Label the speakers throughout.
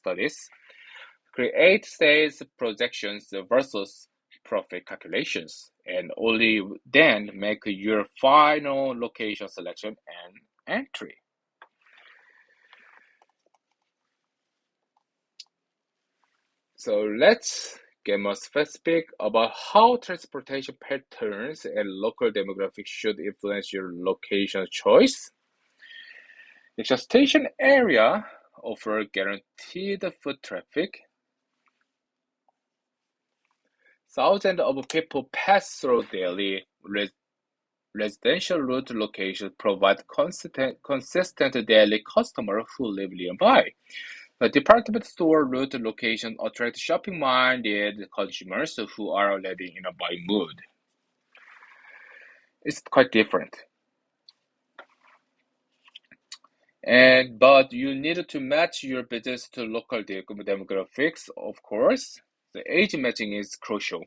Speaker 1: studies, create sales projections versus profit calculations, and only then make your final location selection and entry. So let's get more specific about how transportation patterns and local demographics should influence your location choice. The gestation area offer guaranteed foot traffic. Thousands of people pass through daily. Residential route locations provide consistent daily customers who live nearby. The department store route location attract shopping-minded consumers who are already in a buying mood. It's quite different. But you need to match your business to local demographics, of course. The age matching is crucial.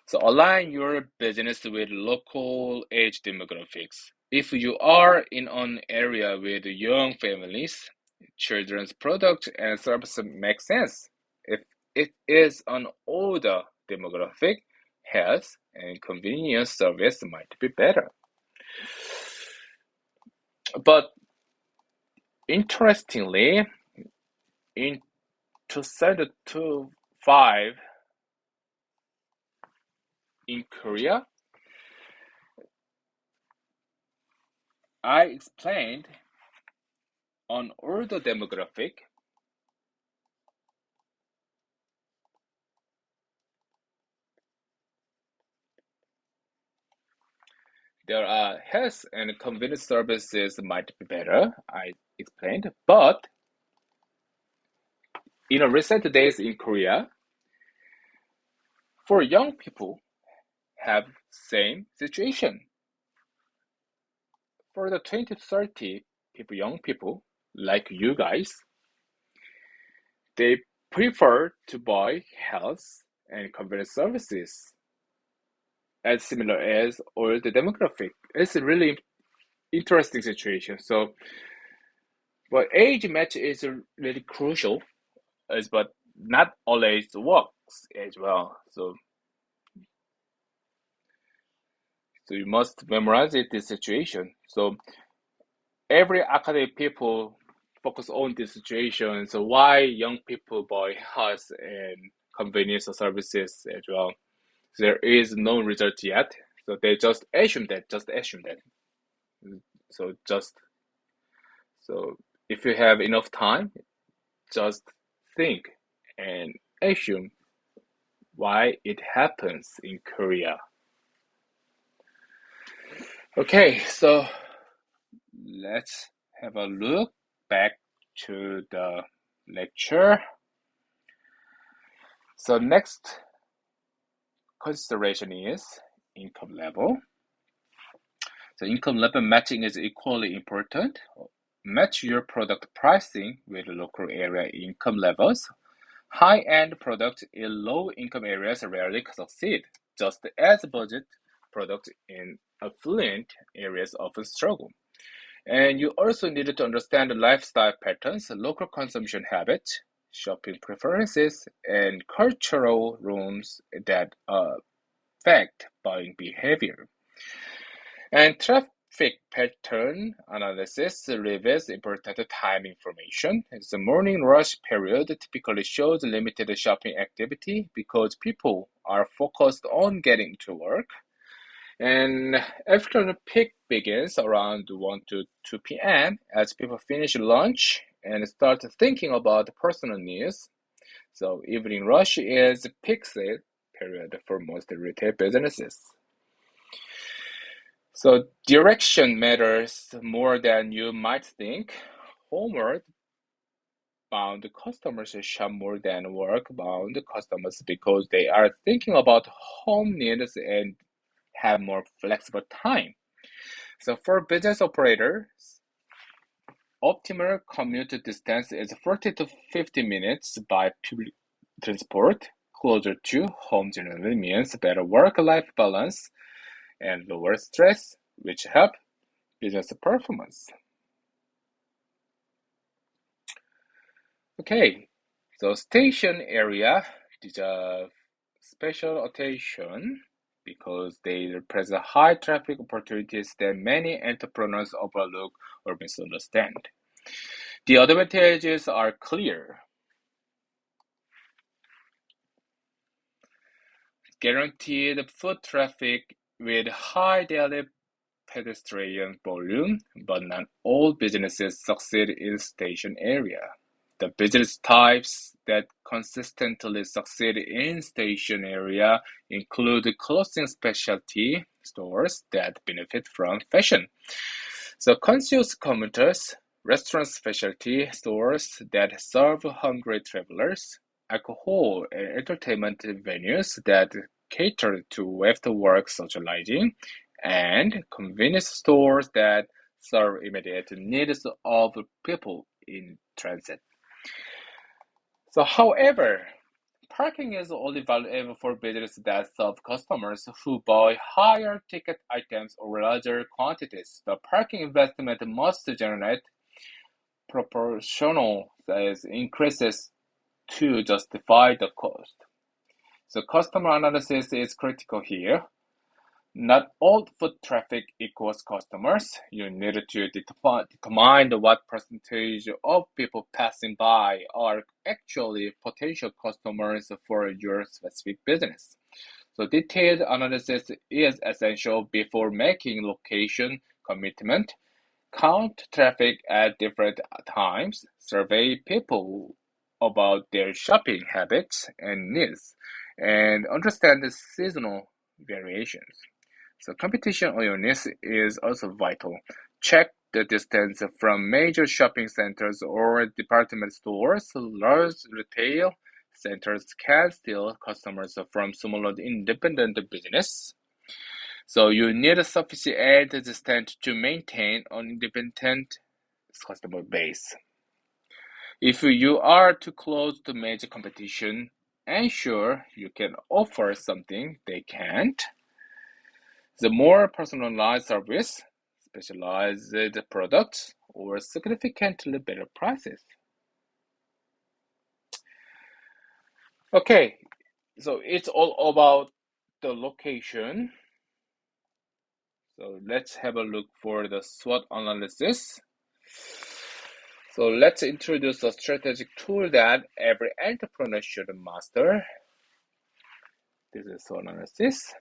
Speaker 1: So align your business with local age demographics. If you are in an area with young families, children's products and services make sense. If it is an older demographic, health and convenience service might be better. But interestingly, in 2005 in Korea, I explained on older demographic. There are health and convenience services might be better, I explained, but in recent days in Korea, for young people have same situation. For the 20 to 30 people, young people like you guys, they prefer to buy health and convenience services as similar as all the demographic. It's a really interesting situation. So, but age match is really crucial, but not always works as well. So you must memorize it, this situation. So every academic people focus on this situation. So why young people buy health and convenience services as well? There is no result yet. So they just assume that, So just so if you have enough time, just think and assume why it happens in Korea. Okay, so let's have a look back to the lecture. So next consideration is income level. So income level matching is equally important. Match your product pricing with local area income levels. High-end products in low-income areas rarely succeed, just as budget products in affluent areas often struggle. And you also need to understand the lifestyle patterns, local consumption habits, shopping preferences, and cultural norms that affect buying behavior. And traffic pattern analysis reveals important time information. The morning rush period typically shows limited shopping activity because people are focused on getting to work. And afternoon peak begins around 1 to 2 p.m. as people finish lunch and start thinking about personal needs. So evening rush is peak sale period for most retail businesses. So direction matters more than you might think. Homeward bound customers shop more than work bound customers because they are thinking about home needs and have more flexible time. So for business operators, optimal commute distance is 40 to 50 minutes by public transport. Closer to home generally means better work-life balance and lower stress, which help business performance. Okay, so station area deserve special attention because they represent high traffic opportunities that many entrepreneurs overlook or misunderstand. The advantages are clear. Guaranteed foot traffic with high daily pedestrian volume, but not all businesses succeed in station area. The business types that consistently succeed in station area include clothing specialty stores that benefit from fashion. So conscious commuters, restaurant specialty stores that serve hungry travelers, alcohol and entertainment venues that cater to after-work socializing, and convenience stores that serve immediate needs of people in transit. So, however, parking is only valuable for businesses that serve customers who buy higher ticket items or larger quantities. The parking investment must generate proportional sales increases to justify the cost. So customer analysis is critical here. Not all foot traffic equals customers. You need to determine what percentage of people passing by are actually potential customers for your specific business. So detailed analysis is essential before making location commitment. Count traffic at different times. Survey people about their shopping habits and needs, and understand the seasonal variations. So competition awareness is also vital. Check the distance from major shopping centers or department stores. Large retail centers can steal customers from smaller independent business. So you need a sufficient distance to maintain an independent customer base. If you are too close to major competition, ensure you can offer something they can't. The more personalized service, specialized products, or significantly better prices. Okay, so it's all about the location. So let's have a look for the SWOT analysis. So let's introduce a strategic tool that every entrepreneur should master. This is SWOT analysis.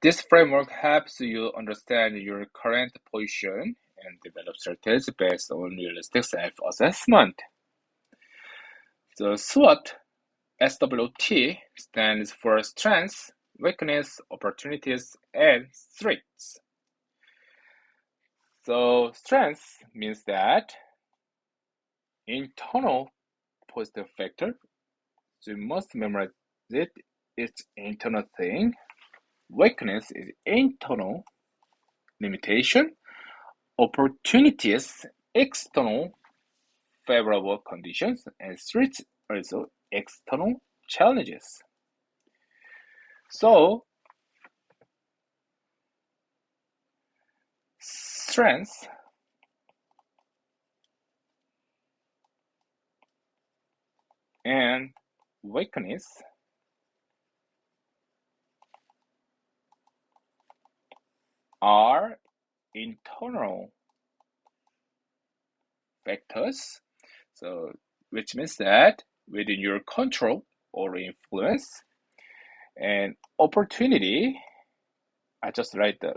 Speaker 1: This framework helps you understand your current position and develop strategies based on realistic self-assessment. The SWOT, SWOT, stands for strengths, weakness, opportunities, and threats. So strengths means that internal positive factor, so you must memorize it, it's internal thing. Weakness is internal limitation. Opportunities, external favorable conditions, and threats also external challenges. So strengths and weakness are internal factors, so which means that within your control or influence. And opportunity, I just write the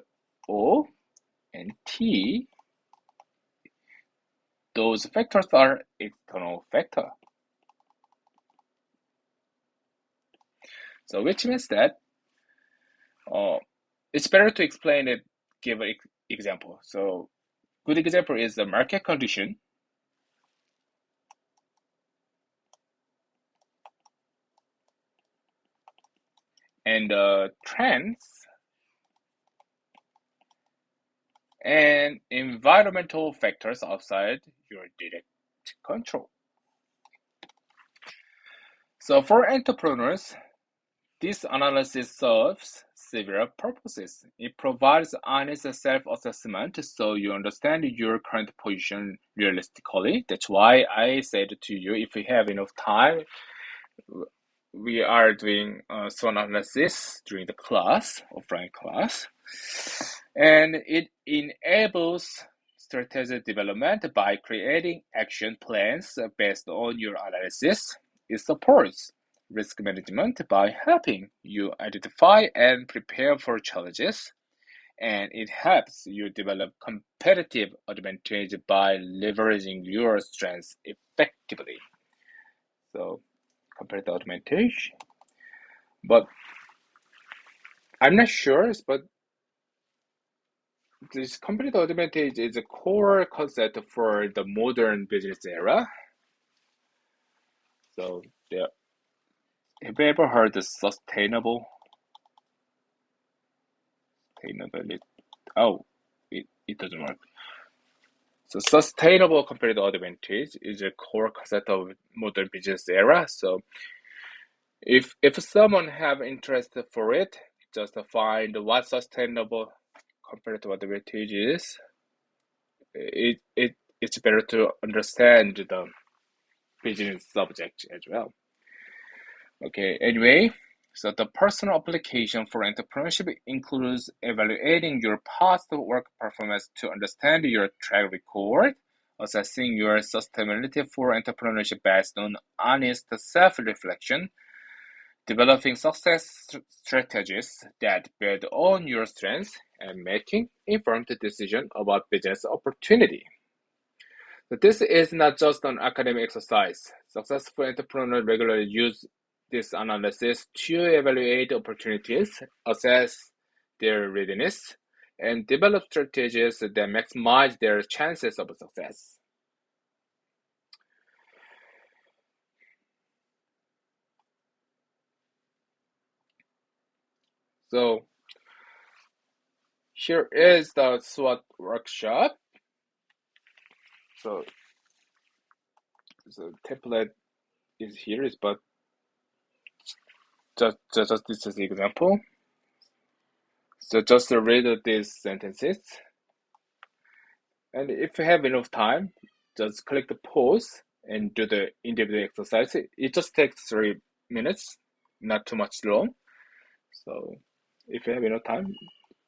Speaker 1: O and T. Those factors are external factor. So which means that it's better to explain it, give an example. So good example is the market condition and trends and environmental factors outside your direct control. So for entrepreneurs, this analysis serves several purposes. It provides honest self-assessment so you understand your current position realistically. That's why I said to you, if we have enough time, we are doing SWOT analysis during the class, offline class. And it enables strategic development by creating action plans based on your analysis. It supports risk management by helping you identify and prepare for challenges. And it helps you develop competitive advantage by leveraging your strengths effectively. So, competitive advantage. But I'm not sure, but this competitive advantage is a core concept for the modern business era. So, have you ever heard of sustainability? Oh, it doesn't work. So, sustainable competitive advantage is a core concept of modern business era. So, if someone have interest for it, just find what sustainable competitive advantage is. It's better to understand the business subject as well. Okay, anyway, so the personal application for entrepreneurship includes evaluating your past work performance to understand your track record, assessing your sustainability for entrepreneurship based on honest self-reflection, developing success strategies that build on your strengths, and making informed decisions about business opportunity. So this is not just an academic exercise. Successful entrepreneurs regularly use this analysis to evaluate opportunities, assess their readiness, and develop strategies that maximize their chances of success. So here is the SWOT workshop. So the template is here, but just this is the example. So just read these sentences. And if you have enough time, just click the pause and do the individual exercise. It just takes 3 minutes, not too much long. So if you have enough time,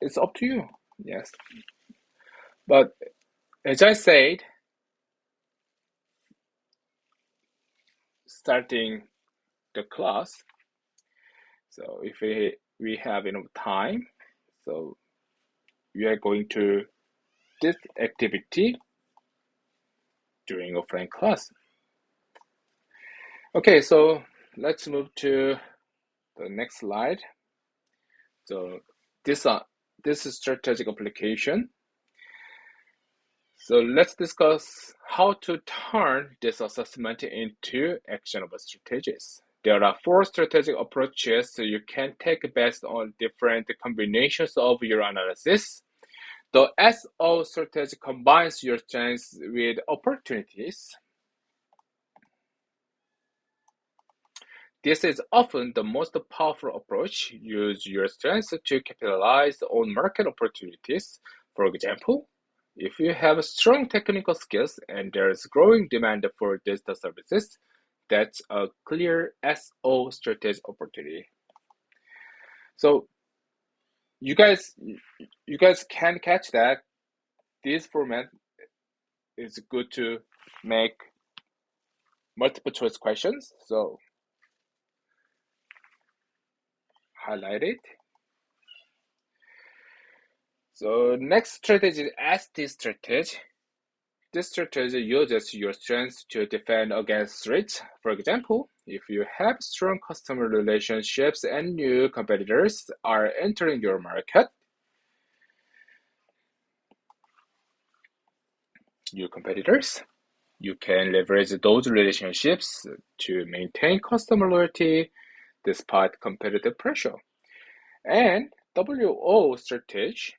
Speaker 1: it's up to you. Yes. But as I said, starting the class, so if we have enough time, so we are going to this activity during offline class. Okay, so let's move to the next slide. So this is strategic application. So let's discuss how to turn this assessment into actionable strategies. There are 4 strategic approaches you can take based on different combinations of your analysis. The SO strategy combines your strengths with opportunities. This is often the most powerful approach. Use your strengths to capitalize on market opportunities. For example, if you have strong technical skills and there is growing demand for digital services, that's a clear SO strategy opportunity. So you guys can catch that this format is good to make multiple choice questions. So highlight it. So next strategy is ST strategy. This strategy uses your strengths to defend against threats. For example, if you have strong customer relationships and new competitors are entering your market, you can leverage those relationships to maintain customer loyalty despite competitive pressure. And WO strategy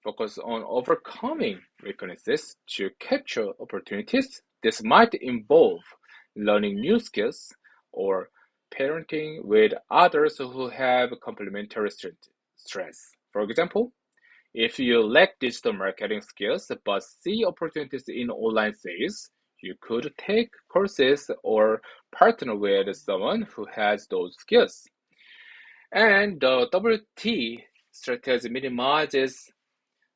Speaker 1: focus on overcoming weaknesses to capture opportunities. This might involve learning new skills or parenting with others who have complementary strengths. strengths. For example, if you lack digital marketing skills but see opportunities in online sales, you could take courses or partner with someone who has those skills. And the WT strategy minimizes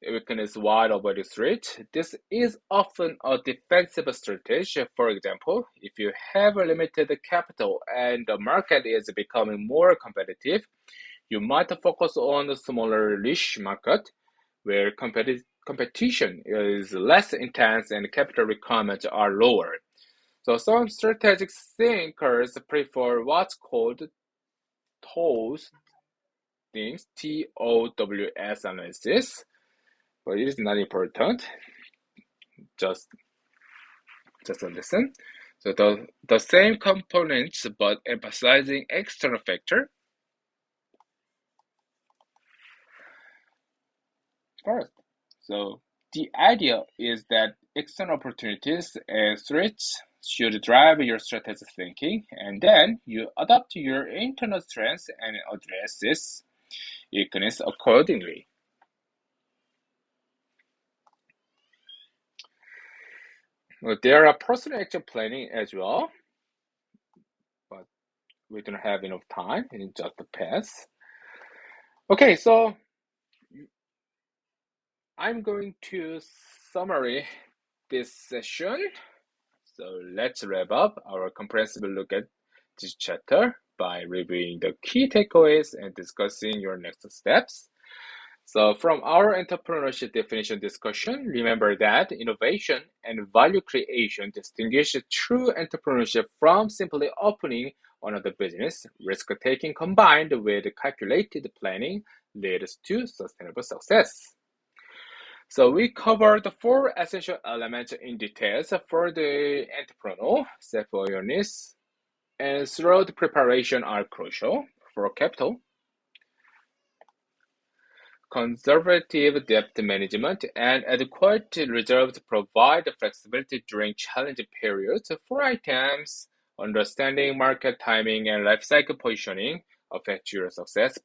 Speaker 1: weakness while avoiding threat. This is often a defensive strategy. For example, if you have a limited capital and the market is becoming more competitive, you might focus on a smaller niche market where competition is less intense and capital requirements are lower. So some strategic thinkers prefer what's called TOWS things, TOWS analysis, but it is not important. Just listen. So the same components but emphasizing external factor first. So the idea is that external opportunities and threats should drive your strategic thinking, and then you adapt your internal strengths and address this weakness accordingly. Well, there are personal action planning as well, but we don't have enough time in just the past. Okay, so I'm going to summary this session. So let's wrap up our comprehensive look at this chapter by reviewing the key takeaways and discussing your next steps. So from our entrepreneurship definition discussion, remember that innovation and value creation distinguish true entrepreneurship from simply opening another business. Risk-taking combined with calculated planning leads to sustainable success. So we covered the four essential elements in details for the entrepreneur. Self-awareness and thorough preparation are crucial for capital. Conservative debt management and adequate reserves provide flexibility during challenging periods for items. Understanding market timing and life cycle positioning affect your success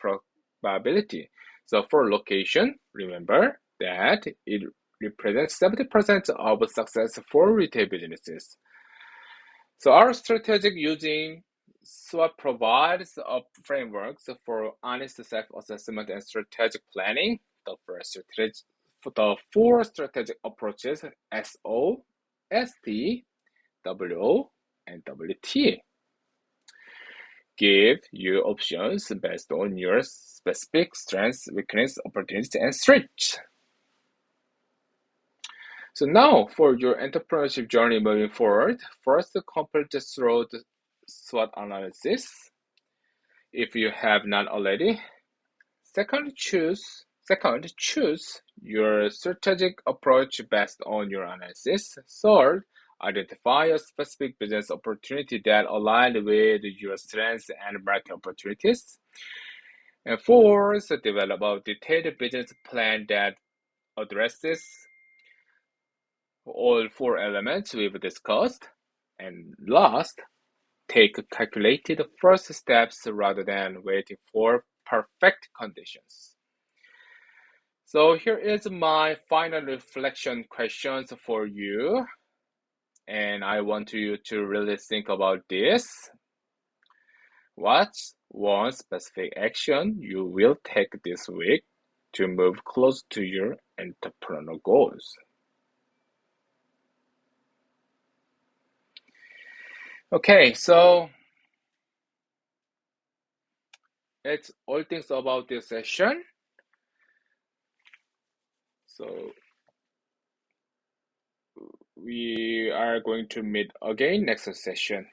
Speaker 1: probability. So for location, remember that it represents 70% of success for retail businesses. So our strategic using SWOT provides a framework for honest self-assessment and strategic planning. The four strategic approaches: SO, ST, WO, and WT give you options based on your specific strengths, weaknesses, opportunities, and threats. So now for your entrepreneurship journey moving forward, first complete the SWOT analysis if you have not already. Second, choose your strategic approach based on your analysis. Third, identify a specific business opportunity that aligns with your strengths and market opportunities. And fourth, develop a detailed business plan that addresses all four elements we've discussed. And last, take calculated first steps rather than waiting for perfect conditions. So here is my final reflection questions for you. And I want you to really think about this. What's one specific action you will take this week to move close to your entrepreneurial goals? Okay, so that's all things about this session. So we are going to meet again next session.